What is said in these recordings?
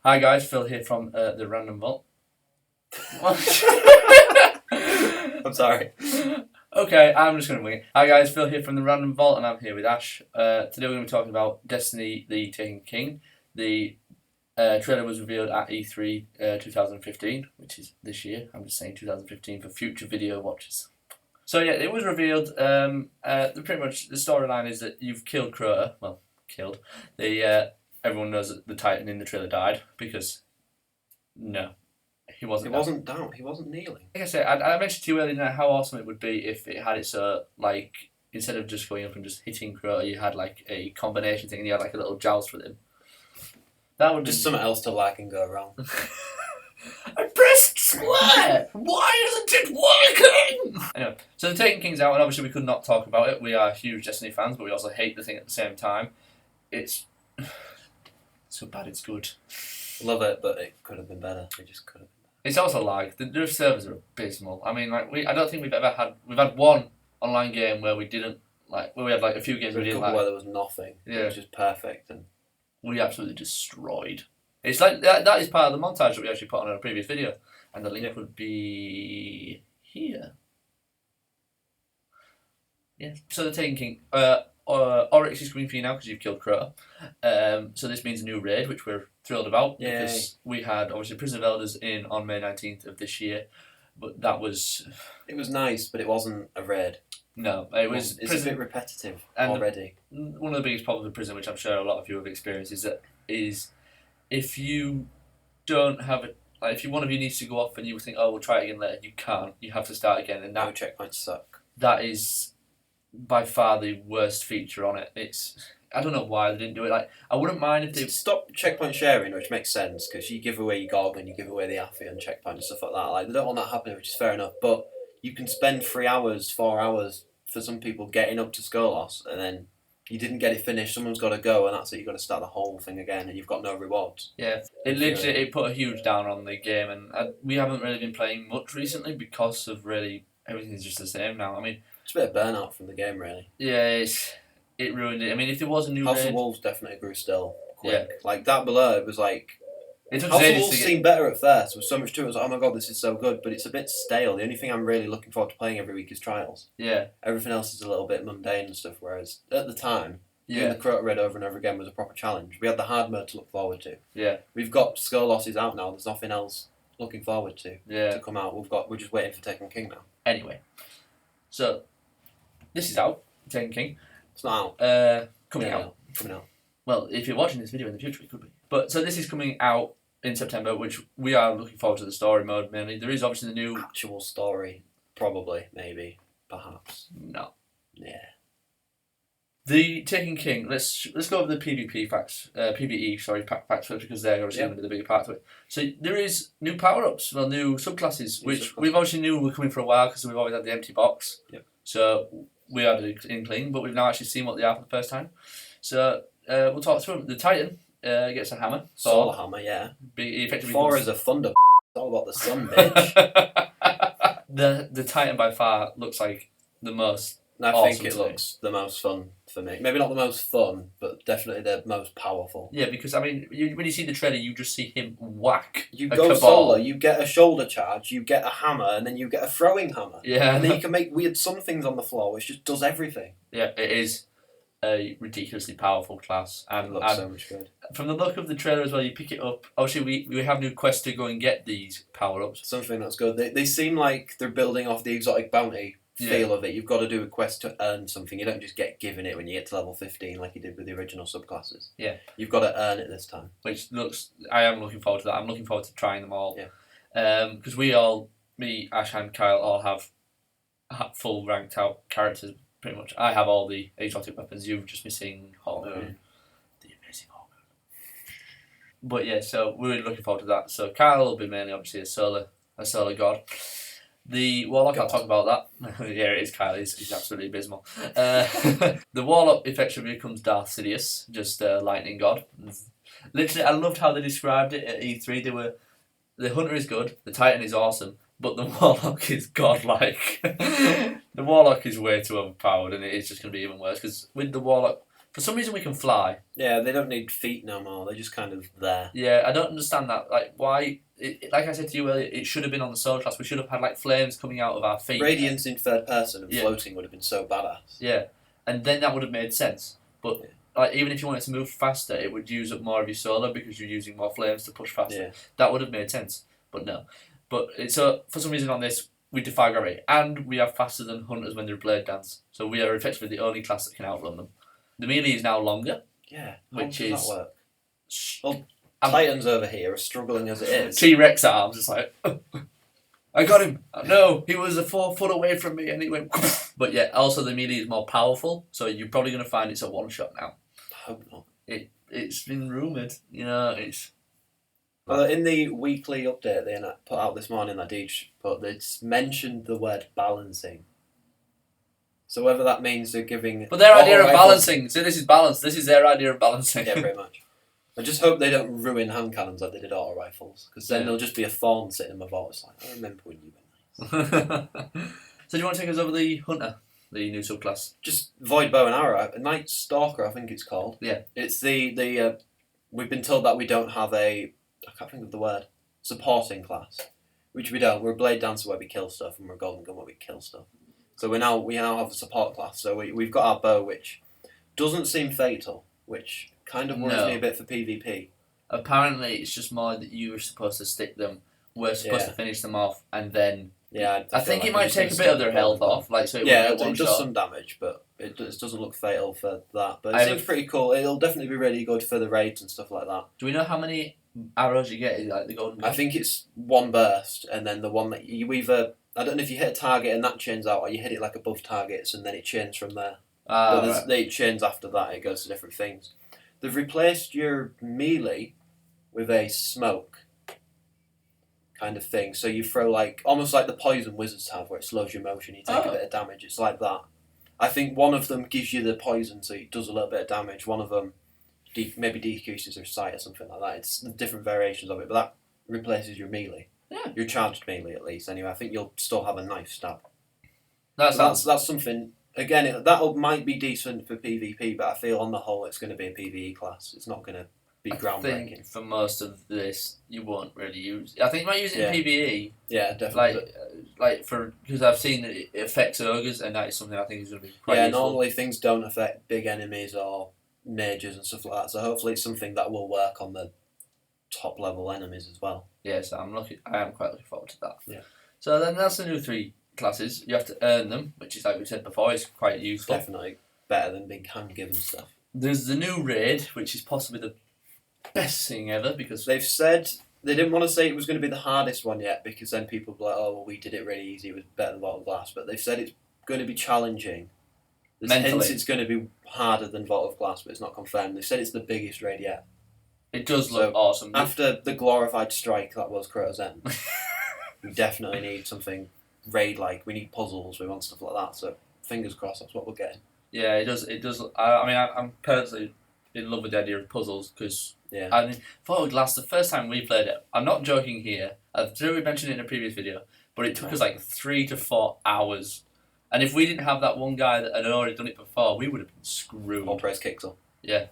Hi guys, Phil here from the Random Vault. I'm sorry. Okay, I'm just going to wing it. Hi guys, Phil here from the Random Vault, and I'm here with Ash. Today we're going to be talking about Destiny: The Taken King. The trailer was revealed at E3 2015, which is this year. I'm just saying 2015 for future video watchers. So yeah, it was revealed. Pretty much the storyline is that you've killed Crota. Well, killed. Everyone knows that the Titan in the trailer died because no, he wasn't. He wasn't down. He wasn't kneeling. Like I said, I mentioned to you earlier how awesome it would be if it had it so like instead of just going up and just hitting Crota, you had like a combination thing and you had like a little joust with him. That would just something else to like and go around. I pressed square! Why isn't it working? Anyway, so the Taken King's out, and obviously we could not talk about it. We are huge Destiny fans, but we also hate the thing at the same time. It's so bad it's good. Love it, but it could have been better. It just could have been better. It's also like the servers are abysmal. I mean, like I don't think we've had one online game where we didn't like where we had like a few games we didn't like. Where there was nothing. Yeah. It was just perfect and we absolutely destroyed. It's like that is part of the montage that we actually put on a previous video, and the link would be here. Yeah. So the Taken King, Oryx is coming for you now because you've killed Crota. So this means a new raid, which we're thrilled about because we had obviously Prison of Elders in on May 19th of this year, but that was. It was nice, but it wasn't a raid. No, it was. It's a bit repetitive already. One of the biggest problems with Prison, which I'm sure a lot of you have experienced, is if you don't have it, like if one of you needs to go off and you think, oh, we'll try it again later, you can't. You have to start again, and no checkpoints suck. That is by far the worst feature on it. I don't know why they didn't do it. Like I wouldn't mind if they stop checkpoint sharing, which makes sense because you give away your GOG and you give away the AFI and checkpoint and stuff like that. Like they don't want that happening, which is fair enough. But you can spend 3 hours, 4 hours for some people getting up to score loss, and then you didn't get it finished. Someone's got to go, and that's it. You've got to start the whole thing again, and you've got no rewards. Yeah, it put a huge down on the game, and we haven't really been playing much recently because of really everything's just the same now. I mean, it's a bit of burnout from the game, really. Yeah, it ruined it. I mean, if there was a new House raid, of Wolves definitely grew still quick. Yeah. Like that below, it was like. House of Wolves seemed better at first. There was so much to it. I was like, oh my god, this is so good. But it's a bit stale. The only thing I'm really looking forward to playing every week is Trials. Yeah. Everything else is a little bit mundane and stuff. Whereas at the time, doing the Crota raid over and over again was a proper challenge. We had the hard mode to look forward to. Yeah. We've got score losses out now. There's nothing else looking forward to come out. We're just waiting for Taken King now. Anyway, so this is out. Taken King. It's not out. Coming out. Well, if you're watching this video in the future, it could be. But so this is coming out in September, which we are looking forward to the story mode mainly. There is obviously the new actual story, probably, maybe, perhaps. No. Yeah. The Taken King. Let's go over the PVP facts. PVE facts first because they're obviously going to be the bigger part of it. So there is new power-ups, new subclasses, which we've obviously knew were coming for a while because we've always had the empty box. Yep. So we had an inkling, but we've now actually seen what they are for the first time. So we'll talk through them. The Titan gets a hammer. Solar hammer, yeah. Thor is a thunder. It's all about the sun, bitch. The Titan by far looks like the most. I think it looks the most fun for me. Maybe not the most fun, but definitely the most powerful. Yeah, because I mean, when you see the trailer, you just see him whack. You go solar, you get a shoulder charge, you get a hammer, and then you get a throwing hammer. Yeah. And then you can make weird sun things on the floor, which just does everything. Yeah, it is a ridiculously powerful class, and it looks so much good. From the look of the trailer as well, you pick it up. Obviously, we have new quests to go and get these power ups. Something that's good. They seem like they're building off the exotic bounty feel of it. You've got to do a quest to earn something. You don't just get given it when you get to level 15 like you did with the original subclasses. Yeah. You've got to earn it this time. I am looking forward to that. I'm looking forward to trying them all. Yeah. Because me, Ash and Kyle all have full ranked out characters pretty much. I have all the exotic weapons. You've just missing Hawkmoon. The amazing Hawkmoon. But yeah, so we're really looking forward to that. So Kyle will be mainly obviously a solar god. The Warlock, I'll talk about that. Yeah, it is Kyle, he's absolutely abysmal. The Warlock effectively becomes Darth Sidious, just lightning god. Literally, I loved how they described it at E3. The Hunter is good, the Titan is awesome, but the Warlock is godlike. The Warlock is way too overpowered, and it is just going to be even worse, because with the Warlock, For some reason we can fly. Yeah, they don't need feet no more. They're just kind of there. Yeah, I don't understand that. Like, why? Like I said to you earlier, it should have been on the soul class. We should have had like flames coming out of our feet. Radiance in third person and Yeah. floating would have been so badass. Yeah, and then that would have made sense. But like, even if you wanted to move faster, it would use up more of your solar because you're using more flames to push faster. Yeah. That would have made sense. But no. But so for some reason on this, we defy gravity, and we are faster than hunters when they're blade dance. So we are effectively the only class that can outrun them. The melee is now longer. Yeah. Which How does is that work? Well, Titans over here are struggling as it is. T-Rex arms. It's like, I got him. No, he was 4 foot away from me, and he went. But yeah, also the melee is more powerful, so you're probably going to find it's a one shot now. I hope not. It's been rumored. It's. Well, in the weekly update they put out this morning, that Deej put, it's mentioned the word balancing. So whether that means they're giving... But their idea of balancing, so this is balance, this is their idea of balancing. Yeah, pretty much. I just hope they don't ruin hand cannons like they did auto rifles, because then there'll just be a thorn sitting in my vault. It's like, I remember when you were nice. So do you want to take us over the Hunter, the new subclass? Just Void Bow and Arrow, a Night Stalker I think it's called. Yeah. It's the we've been told that we don't have I can't think of the word, supporting class, which we don't. We're a Blade Dancer where we kill stuff, and we're a Golden Gun where we kill stuff. So we now have a support class. So we've got our bow, which doesn't seem fatal, which kind of worries me a bit for PvP. Apparently, it's just more that you were supposed to stick them. We're supposed to finish them off, and then. Yeah, I think it might take a bit of their health off, like so. It does some damage, but it doesn't look fatal for that. But it seems pretty cool. It'll definitely be really good for the raids and stuff like that. Do we know how many arrows you get? Like the Golden Gun? I think it's one burst, and then the one that you either. I don't know if you hit a target and that chains out, or you hit it like above targets and then it chains from there. But it chains after that, it goes to different things. They've replaced your melee with a smoke kind of thing. So you throw almost like the poison wizards have, where it slows your motion, you take a bit of damage. It's like that. I think one of them gives you the poison, so it does a little bit of damage. One of them maybe decreases their sight or something like that. It's different variations of it, but that replaces your melee. Yeah. Your charged melee, at least. Anyway, I think you'll still have a knife stab. That's something. Again, that might be decent for PvP, but I feel on the whole it's going to be a PvE class. It's not going to be groundbreaking. I think for most of this, you won't really use. I think you might use it in PvE. Yeah, definitely. Because I've seen that it affects ogres, and that is something I think is going to be quite useful. Normally things don't affect big enemies or mages and stuff like that. So hopefully it's something that will work on the top level enemies as well. Yeah, so I am quite looking forward to that. Yeah. So then that's the new 3 classes. You have to earn them, which is like we said before, is quite useful. Definitely better than being hand-given stuff. There's the new raid, which is possibly the best thing ever, because they've said they didn't want to say it was going to be the hardest one yet, because then people will be like, oh, well, we did it really easy, it was better than Vault of Glass. But they've said it's going to be challenging. There's hints it's going to be harder than Vault of Glass, but it's not confirmed. They said it's the biggest raid yet. It does look awesome. After the glorified strike that was Crota's End, we definitely need something raid-like. We need puzzles, we want stuff like that. So fingers crossed, that's what we're getting. Yeah, it does. I'm personally in love with the idea of puzzles, because Vault of Glass, the first time we played it, I'm not joking here, I've already mentioned it in a previous video, but it took us 3 to 4 hours. And if we didn't have that one guy that had already done it before, we would have been screwed. All praise Kixel. Yeah.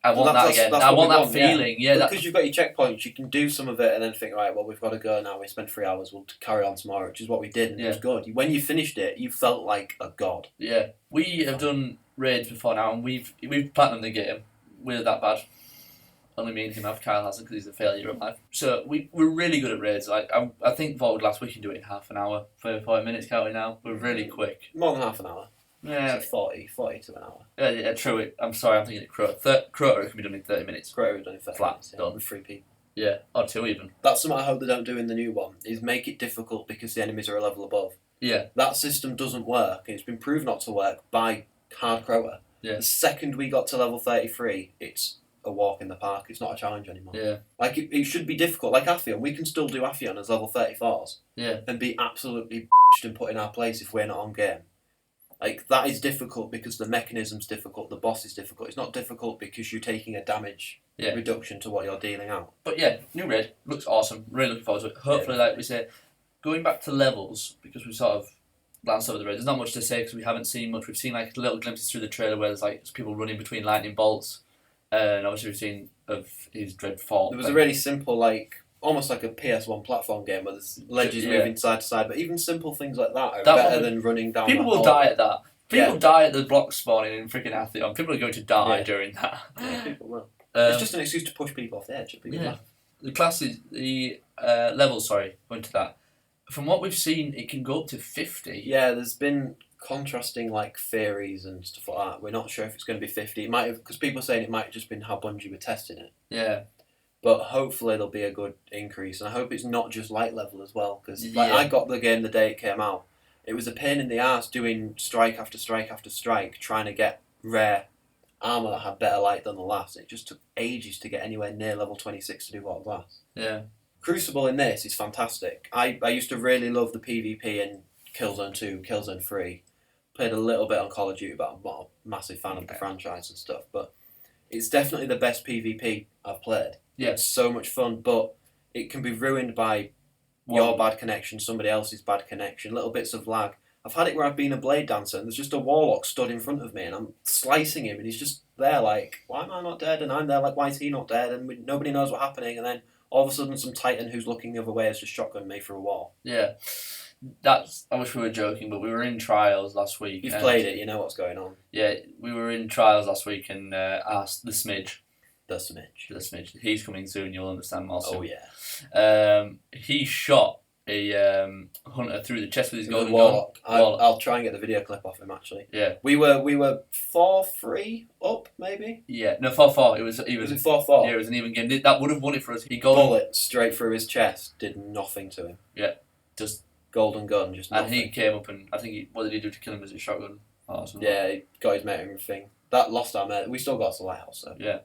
I want that again. I want that feeling. Yeah. Because you've got your checkpoints, you can do some of it and then think, right, well, we've got to go now. We spent 3 hours. We'll carry on tomorrow, which is what we did, and it was good. When you finished it, you felt like a god. Yeah. We have done raids before now, and we've platinumed the game. We're that bad. Only me and him have. Kyle hasn't, because he's a failure at life. So we're really good at raids. I think Vault of Glass, we can do it in half an hour, 35 minutes counting now. We're really quick. More than half an hour. Yeah. It's 40 to an hour. Yeah, true. I'm sorry, I'm thinking of Crota. Crota can be done in 30 minutes. Crota can be done in 30 minutes. Done with 3 people. Yeah, or 2 even. That's something I hope they don't do in the new one, is make it difficult because the enemies are a level above. Yeah. That system doesn't work, and it's been proved not to work by hard Crota. Yeah. The second we got to level 33, it's a walk in the park. It's not a challenge anymore. Yeah. It should be difficult. Like Atheon, we can still do Atheon as level 34s. Yeah. And be absolutely and put in our place if we're not on game. That is difficult because the mechanism's difficult, the boss is difficult. It's not difficult because you're taking a damage reduction to what you're dealing out. But yeah, new raid looks awesome. Really looking forward to it. Hopefully, like we say, going back to levels, because we sort of glance over the road. There's not much to say because we haven't seen much. We've seen like little glimpses through the trailer where there's like people running between lightning bolts, and obviously we've seen of his dread fall. There was a really simple, like almost like a PS1 platform game where there's ledges moving side to side, but even simple things like that are better than running down. People will die at that. People die at the block spawning in freaking Atheon. People are going to die during that. Yeah, people will. It's just an excuse to push people off the edge. The classes, the levels, going to that. From what we've seen, it can go up to 50. Yeah, there's been contrasting like theories and stuff like that. We're not sure if it's going to be 50. It might have, because people are saying it might have just been how Bungie were testing it. Yeah. But hopefully there'll be a good increase, and I hope it's not just light level as well. Because I got the game the day it came out. It was a pain in the ass doing strike after strike after strike, trying to get rare armour that had better light than the last. It just took ages to get anywhere near level 26 to do Vault of Glass. Yeah. Crucible in this is fantastic. I used to really love the PvP in Killzone 2, Killzone 3. Played a little bit on Call of Duty, but I'm not a massive fan of the franchise and stuff. But it's definitely the best PvP I've played. Yeah. It's so much fun, but it can be ruined by your bad connection, somebody else's bad connection, little bits of lag. I've had it where I've been a blade dancer and there's just a warlock stood in front of me and I'm slicing him and he's just there like, why am I not dead? And I'm there like, why is he not dead? And nobody knows what's happening. And then all of a sudden some titan who's looking the other way has just shotgunned me through a wall. Yeah. I wish we were joking, but we were in trials last week. You've played it, you know what's going on. Yeah, we were in trials last week and asked the Smidge. The Smidge. He's coming soon, you'll understand more soon. Oh, yeah. He shot a hunter through the chest with his golden warlock. I'll try and get the video clip off him, actually. Yeah. We were 4-3 up, maybe? Yeah, no, 4-4. It was even. Was it 4-4? Yeah, it was an even game. That would have won it for us. He bullet straight through his chest, did nothing to him. Yeah, just golden gun, just nothing. And he came up and I think what did he do to kill him? Was it shotgun or something? Yeah, he got his mate and everything. That lost our mate. We still got to the lighthouse, so yeah,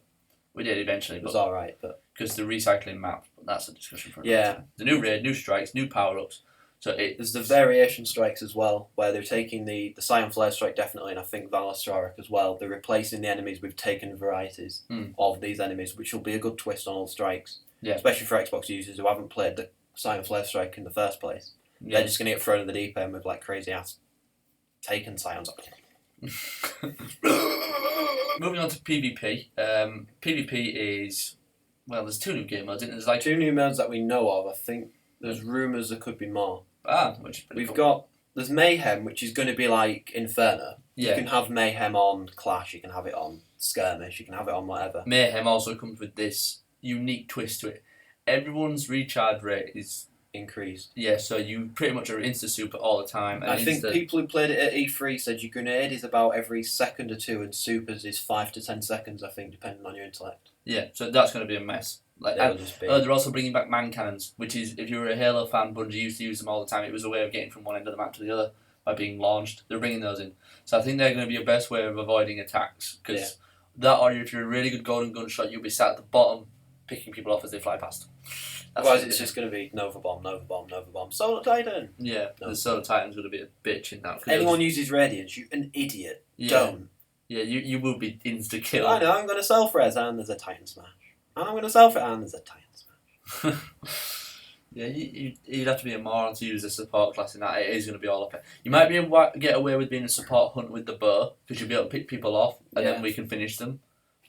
we did eventually. It was all right, but because the recycling map, but that's a discussion for another time. The new raid, new strikes, new power ups. So there's the variation strikes as well, where they're taking the Scion Flare strike definitely, and I think Valor as well. They're replacing the enemies with taken varieties of these enemies, which will be a good twist on all strikes. Yeah. Especially for Xbox users who haven't played the Scion Flare strike in the first place. Yeah. They're just going to get thrown in the deep end with like crazy ass taken Scions. Moving on to PvP. PvP is, well, there's 2 new game modes. There's like 2 new modes that we know of. I think there's rumours there could be more. Which is We've got, there's Mayhem, which is going to be like Inferno. Yeah. You can have Mayhem on Clash, you can have it on Skirmish, you can have it on whatever. Mayhem also comes with this unique twist to it. Everyone's recharge rate is increased. Yeah, so you pretty much are insta-super all the time. And I think people who played it at E3 said your grenade is about every second or 2 and supers is 5 to 10 seconds, I think, depending on your intellect. Yeah, so that's going to be a mess. They're also bringing back man cannons, which is, if you were a Halo fan, Bungie used to use them all the time. It was a way of getting from one end of the map to the other by being launched. They're bringing those in. So I think they're going to be your best way of avoiding attacks. Because that, or if you're a really good golden gunshot, you'll be sat at the bottom picking people off as they fly past. Otherwise it's just going to be Nova Bomb, Solar Titan! Yeah, the Solar Titan's going to be a bitch in that. Anyone uses Radiance, you an idiot. Don't. Yeah, you will be insta-killed. I know, I'm going to self-res and there's a Titan Smash. And I'm going to self it and there's a Titan Smash. Yeah, you'd have to be a moron to use a support class in that. It is going to be all up. You might be able to get away with being a support hunt with the bow, because you'll be able to pick people off, and then we can finish them.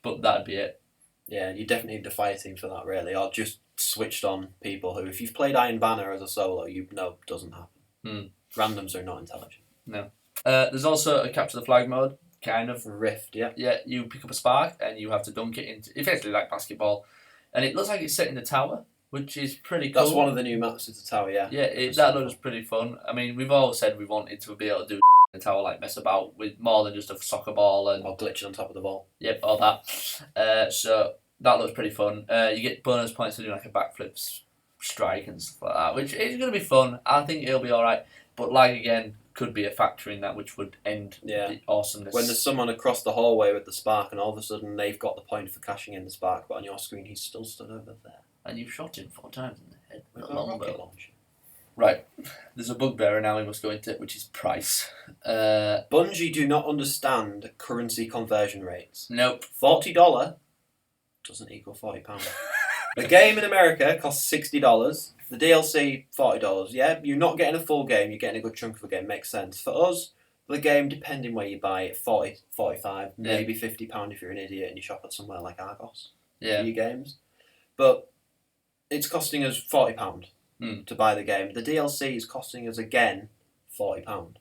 But that'd be it. Yeah, you definitely need a fire team for that, really, or just switched on people who, if you've played Iron Banner as a solo, you know doesn't happen. Randoms are not intelligent. No. There's also a capture the flag mode, kind of. Rift, yeah. Yeah, you pick up a spark and you have to dunk it into, effectively like basketball, and it looks like it's set in the tower, which is pretty cool. That's one of the new maps is the tower, yeah. Yeah, that looks pretty fun. I mean, we've all said we wanted to be able to do the tower, like mess about with more than just a soccer ball and or glitching on top of the ball. Yep, all that. So that looks pretty fun. You get bonus points for doing like a backflip strike and stuff like that, which is going to be fun. I think it'll be all right. But lag again could be a factor in that, which would end the awesomeness. When there's someone across the hallway with the spark, and all of a sudden they've got the point for cashing in the spark, but on your screen he's still stood over there. And you've shot him 4 times in the head with a rocket launcher. Right, there's a bugbear now we must go into, which is price. Bungie do not understand currency conversion rates. Nope. $40 doesn't equal £40. The game in America costs $60. The DLC $40. Yeah, you're not getting a full game. You're getting a good chunk of a game. Makes sense. For us, the game, depending where you buy it, 40, 45, maybe £50 if you're an idiot and you shop at somewhere like Argos. For your games, but it's costing us £40 to buy the game. The DLC is costing us again £40.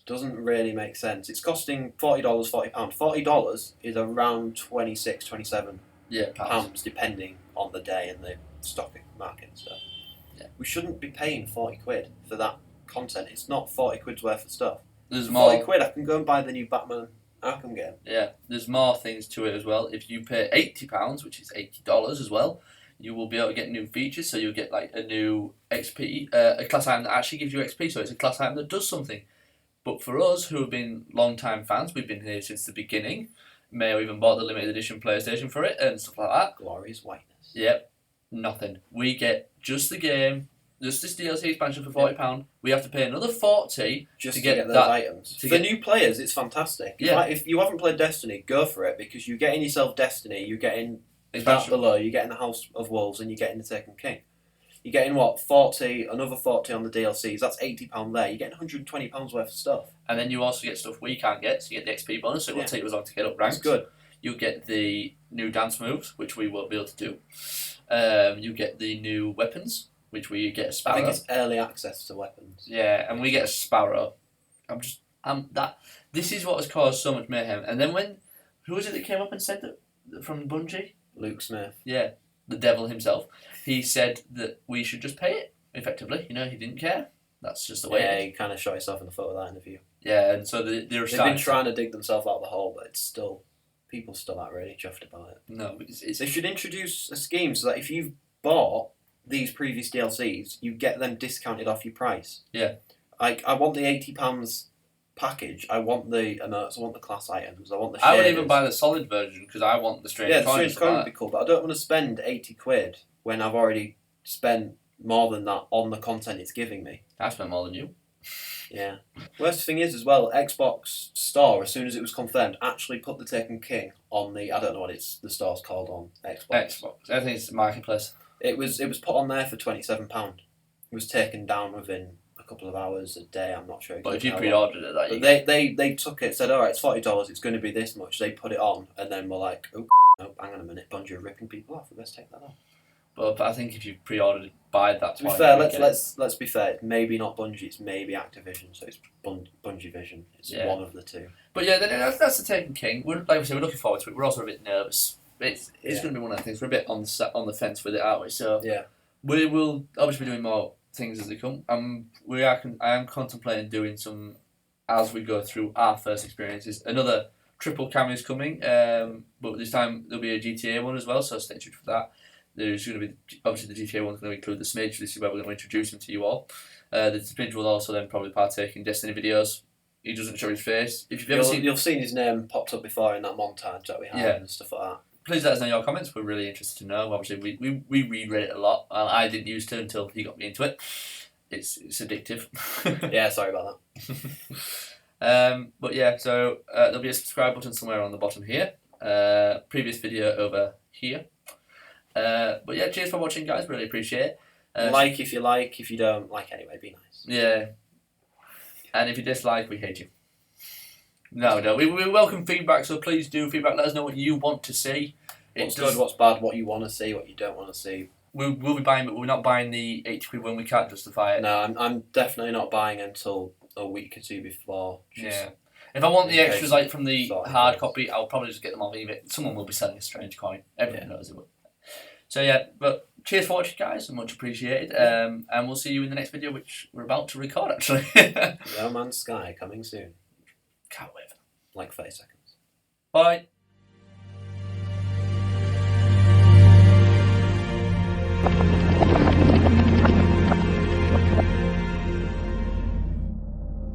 Doesn't really make sense. It's costing $40, £40. $40 is around 26, 27 pounds, depending on the day and the stock market and stuff. Yeah. We shouldn't be paying 40 quid for that content. It's not 40 quid's worth of stuff. There's for more. 40 quid, I can go and buy the new Batman Arkham game. Yeah, there's more things to it as well. If you pay £80, which is $80 as well, you will be able to get new features. So you'll get like a new XP, a class item that actually gives you XP. So it's a class item that does something. But for us, who have been long-time fans, we've been here since the beginning. May have even bought the limited edition PlayStation for it and stuff like that. Glorious whiteness. Yep, nothing. We get just the game, just this DLC expansion for £40. We have to pay another $40 just to get those items. For new players, it's fantastic. Yeah. If you haven't played Destiny, go for it, because you're getting yourself Destiny, you're getting expansion below, you're getting the House of Wolves, and you're getting the Taken King. You're getting what, 40, another 40 on the DLCs. That's £80 there. You're getting £120 worth of stuff. And then you also get stuff we can't get. So you get the XP bonus, so it will take us long to get up ranks. That's good. You get the new dance moves, which we won't be able to do. You get the new weapons, which we get a Sparrow. I think it's early access to weapons. Yeah, and we get a Sparrow. This is what has caused so much mayhem. And then who was it that came up and said that from Bungie? Luke Smith. Yeah, the devil himself. He said that we should just pay it, effectively. You know, he didn't care. That's just the way it is. Yeah, he kind of shot himself in the foot with that interview. Yeah, and so they've been trying to dig themselves out of the hole, but people still aren't really chuffed about it. No, they should introduce a scheme so that if you've bought these previous DLCs, you get them discounted off your price. Yeah. Like, I want the £80 package. I want the emotes. I want the class items. I want the shaders. I would even buy the solid version because I want the strange coins. Yeah, the strange coin would be cool, but I don't want to spend 80 quid when I've already spent more than that on the content it's giving me. I spent more than you. Yeah. Worst thing is as well, Xbox Store, as soon as it was confirmed, actually put the Taken King on the, I don't know what the store's called on Xbox. I think it's Marketplace. It was put on there for £27. It was taken down within a couple of hours, a day, I'm not sure. But if you pre-ordered it, but they took it, said, alright, it's $40, it's going to be this much. They put it on, and then we're like, oh, no, hang on a minute, Bungie are ripping people off, we best take that off. But I think if you pre-ordered it, buy that. To be fair, let's be fair. It's maybe not Bungie. It's maybe Activision. So it's Bungie Vision. It's one of the two. But yeah, that's the Taken King. Like we said, we're looking forward to it. We're also a bit nervous. It's going to be one of the things. We're a bit on the fence with it, aren't we? So yeah, we will obviously be doing more things as they come. I am contemplating doing some as we go through our first experiences. Another triple cam is coming, but this time there'll be a GTA one as well. So stay tuned for that. There's going to be, obviously the GTA one's going to include the Smidge, this is where we're going to introduce him to you all. The Smidge will also then probably partake in Destiny videos. He doesn't show his face. If you've seen his name popped up before in that montage that we had and stuff like that. Please let us know your comments, we're really interested to know. Obviously we reread it a lot, I didn't used to until he got me into it. It's addictive. Yeah, sorry about that. But yeah, so there'll be a subscribe button somewhere on the bottom here. Previous video over here. But yeah, cheers for watching, guys. Really appreciate it. Like if you like. If you don't like, anyway, be nice. Yeah. And if you dislike, we hate you. No. We welcome feedback, so please do feedback. Let us know what you want to see. What's good, what's bad, what you want to see, what you don't want to see. We'll be buying, but we're not buying the 80 quid when we can't justify it. No, I'm definitely not buying until a week or two before. Yeah. If I want the extras like from the hard copy, I'll probably just get them off eBay. Someone will be selling a strange coin. Everyone knows it will. So yeah, but cheers for watching, guys, much appreciated. And we'll see you in the next video, which we're about to record, actually. No Man's Sky coming soon. Can't wait. Like 30 seconds. Bye.